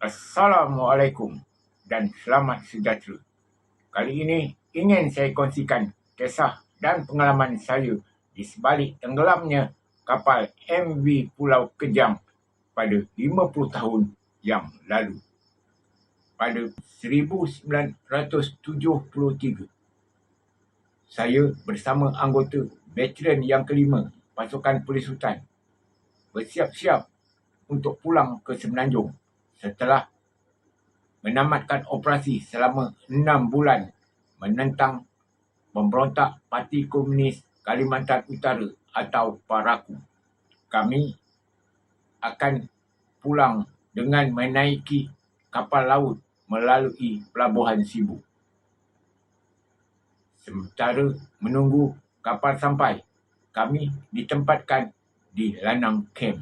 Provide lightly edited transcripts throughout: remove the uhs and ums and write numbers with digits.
Assalamualaikum dan selamat sejahtera. Kali ini ingin saya kongsikan kisah dan pengalaman saya di sebalik tenggelamnya kapal MV Pulau Kejang pada 50 tahun yang lalu. Pada 1973, saya bersama anggota veteran yang kelima pasukan polis hutan bersiap-siap untuk pulang ke Semenanjung setelah menamatkan operasi selama 6 bulan menentang pemberontak Parti Komunis Kalimantan Utara atau PARAKU. Kami akan pulang dengan menaiki kapal laut melalui Pelabuhan Sibu. Sementara menunggu kapal sampai, kami ditempatkan di Lanang Camp.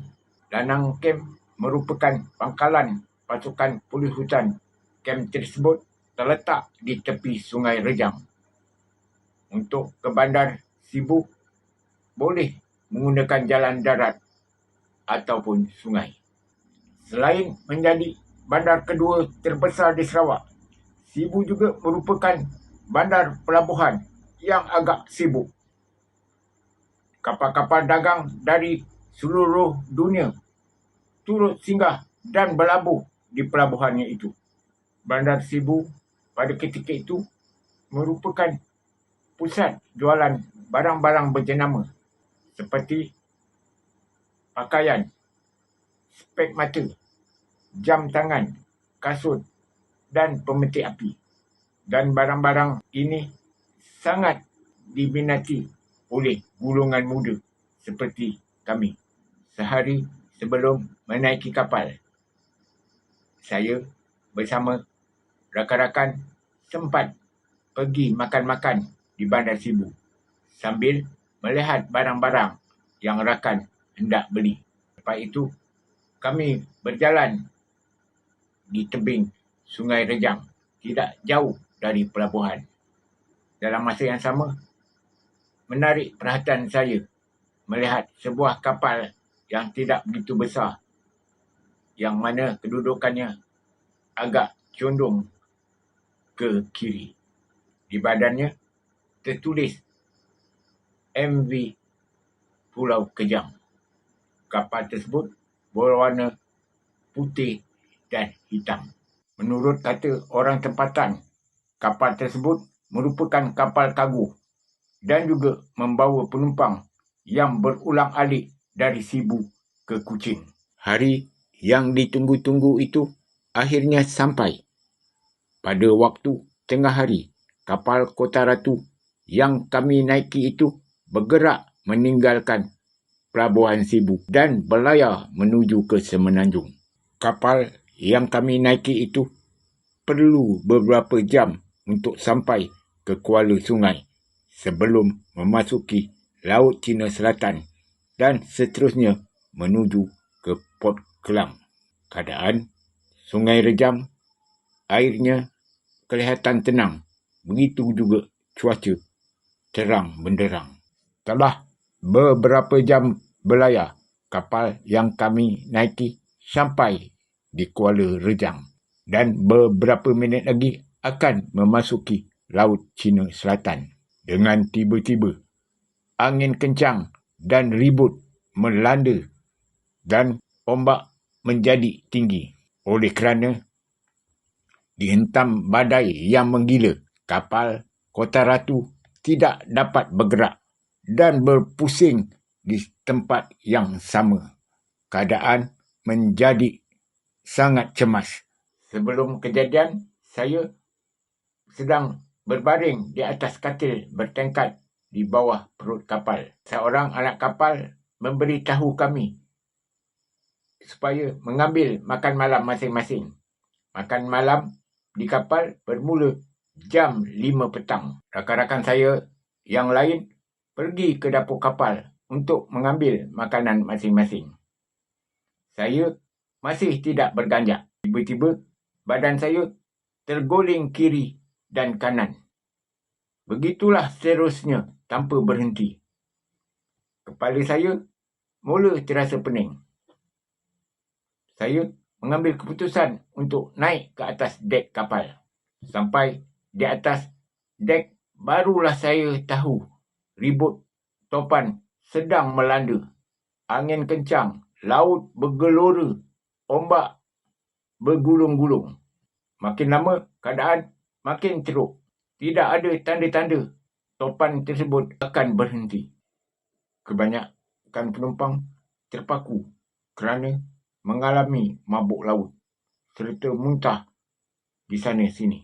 Lanang Camp merupakan pangkalan pasukan polis hutan. Kamp tersebut terletak di tepi Sungai Rejang. Untuk ke bandar Sibu, boleh menggunakan jalan darat ataupun sungai. Selain menjadi bandar kedua terbesar di Sarawak, Sibu juga merupakan bandar pelabuhan yang agak sibuk. Kapal-kapal dagang dari seluruh dunia turut singgah dan berlabuh di pelabuhannya itu. Bandar Sibu pada ketika itu merupakan pusat jualan barang-barang berjenama seperti pakaian, spek mata, jam tangan, kasut dan pemetik api. Dan barang-barang ini sangat diminati oleh golongan muda seperti kami. Sehari sebelum menaiki kapal, saya bersama rakan-rakan sempat pergi makan-makan di Bandar Sibu sambil melihat barang-barang yang rakan hendak beli. Lepas itu, kami berjalan di tebing Sungai Rejang, tidak jauh dari pelabuhan. Dalam masa yang sama, menarik perhatian saya melihat sebuah kapal yang tidak begitu besar, yang mana kedudukannya agak condong ke kiri. Di badannya tertulis MV Pulau Kejang. Kapal tersebut berwarna putih dan hitam. Menurut kata orang tempatan, kapal tersebut merupakan kapal kargo dan juga membawa penumpang yang berulang-alik dari Sibu ke Kuching. Hari yang ditunggu-tunggu itu akhirnya sampai. Pada waktu tengah hari, kapal Kota Ratu yang kami naiki itu bergerak meninggalkan Pelabuhan Sibu dan berlayar menuju ke Semenanjung. Kapal yang kami naiki itu perlu beberapa jam untuk sampai ke Kuala Sungai sebelum memasuki Laut Cina Selatan dan seterusnya menuju ke Port Klang. Keadaan Sungai Rejang, airnya kelihatan tenang, begitu juga cuaca terang benderang. Setelah beberapa jam berlayar, kapal yang kami naiki sampai di Kuala Rejang dan beberapa minit lagi akan memasuki Laut Cina Selatan. Dengan tiba-tiba, angin kencang dan ribut melanda dan ombak menjadi tinggi. Oleh kerana dihentam badai yang menggila, kapal Kota Ratu tidak dapat bergerak dan berpusing di tempat yang sama. Keadaan menjadi sangat cemas. Sebelum kejadian, saya sedang berbaring di atas katil bertingkat di bawah perut kapal. Seorang anak kapal memberitahu kami supaya mengambil makan malam masing-masing. Makan malam di kapal bermula jam 5 petang. Rakan-rakan saya yang lain pergi ke dapur kapal untuk mengambil makanan masing-masing. Saya masih tidak berganjak. Tiba-tiba badan saya terguling kiri dan kanan. Begitulah seterusnya tanpa berhenti. Kepala saya mula terasa pening. Saya mengambil keputusan untuk naik ke atas dek kapal. Sampai di atas dek, barulah saya tahu ribut topan sedang melanda. Angin kencang, laut bergelora, ombak bergulung-gulung. Makin lama, keadaan makin teruk. Tidak ada tanda-tanda topan tersebut akan berhenti. Kebanyakan penumpang terpaku kerana mengalami mabuk laut serta muntah di sana-sini.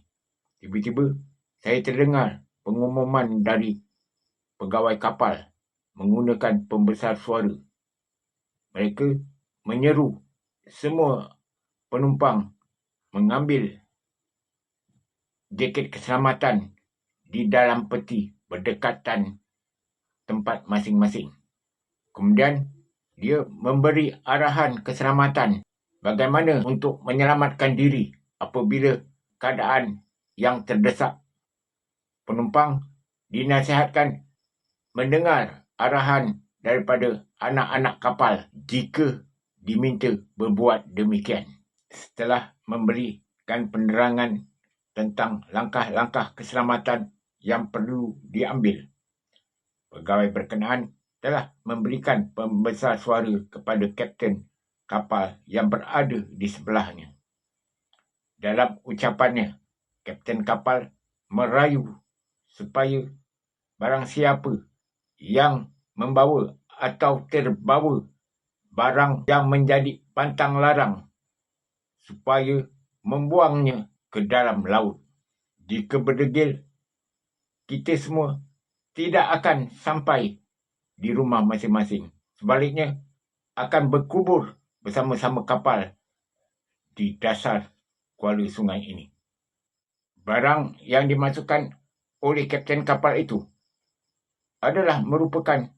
Tiba-tiba, saya terdengar pengumuman dari pegawai kapal menggunakan pembesar suara. Mereka menyeru semua penumpang mengambil jaket keselamatan di dalam peti berdekatan tempat masing-masing. Kemudian, dia memberi arahan keselamatan bagaimana untuk menyelamatkan diri apabila keadaan yang terdesak. Penumpang dinasihatkan mendengar arahan daripada anak-anak kapal jika diminta berbuat demikian. Setelah memberikan penerangan tentang langkah-langkah keselamatan yang perlu diambil, pegawai berkenaan telah memberikan pembesar suara kepada kapten kapal yang berada di sebelahnya. Dalam ucapannya, kapten kapal merayu supaya barang siapa yang membawa atau terbawa barang yang menjadi pantang larang supaya membuangnya ke dalam laut. Jika berdegil, kita semua tidak akan sampai di rumah masing-masing. Sebaliknya, akan berkubur bersama-sama kapal di dasar kuala sungai ini. Barang yang dimasukkan oleh kapten kapal itu adalah merupakan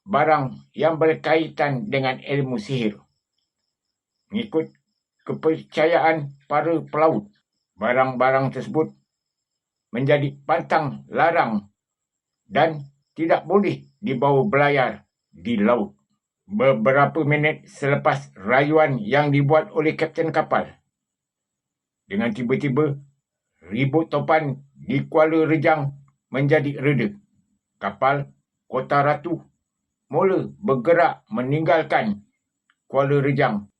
barang yang berkaitan dengan ilmu sihir. Mengikut kepercayaan para pelaut, barang-barang tersebut menjadi pantang larang dan tidak boleh dibawa berlayar di laut. Beberapa minit selepas rayuan yang dibuat oleh kapten kapal, dengan tiba-tiba ribut topan di Kuala Rejang menjadi reda. Kapal Kota Ratu mula bergerak meninggalkan Kuala Rejang,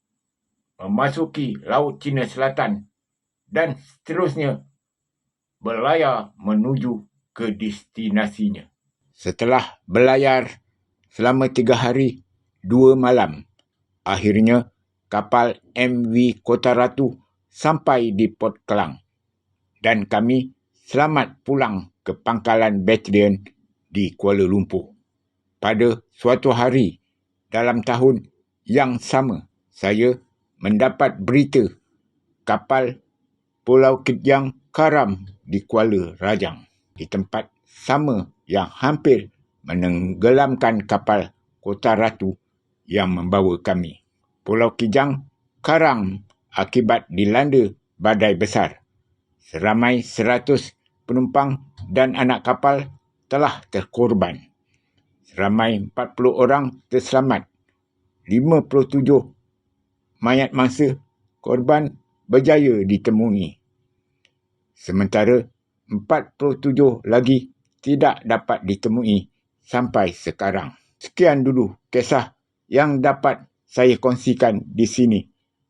memasuki Laut Cina Selatan dan seterusnya berlayar menuju ke destinasinya. Setelah berlayar selama 3 hari, 2 malam, akhirnya kapal MV Kota Ratu sampai di Port Klang dan kami selamat pulang ke pangkalan batalion di Kuala Lumpur. Pada suatu hari dalam tahun yang sama, saya mendapat berita kapal Pulau Kejang karam di Kuala Rajang, di tempat sama yang hampir menenggelamkan kapal Kota Ratu yang membawa kami. Pulau Kejang karam akibat dilanda badai besar. Seramai 100 penumpang dan anak kapal telah terkorban. Seramai 40 orang terselamat. 57 mayat mangsa korban berjaya ditemui. Sementara 47 lagi tidak dapat ditemui sampai sekarang. Sekian dulu kisah yang dapat saya kongsikan di sini.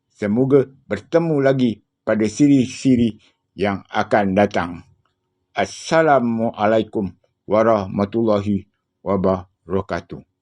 Semoga bertemu lagi pada siri-siri yang akan datang. Assalamualaikum warahmatullahi wabarakatuh.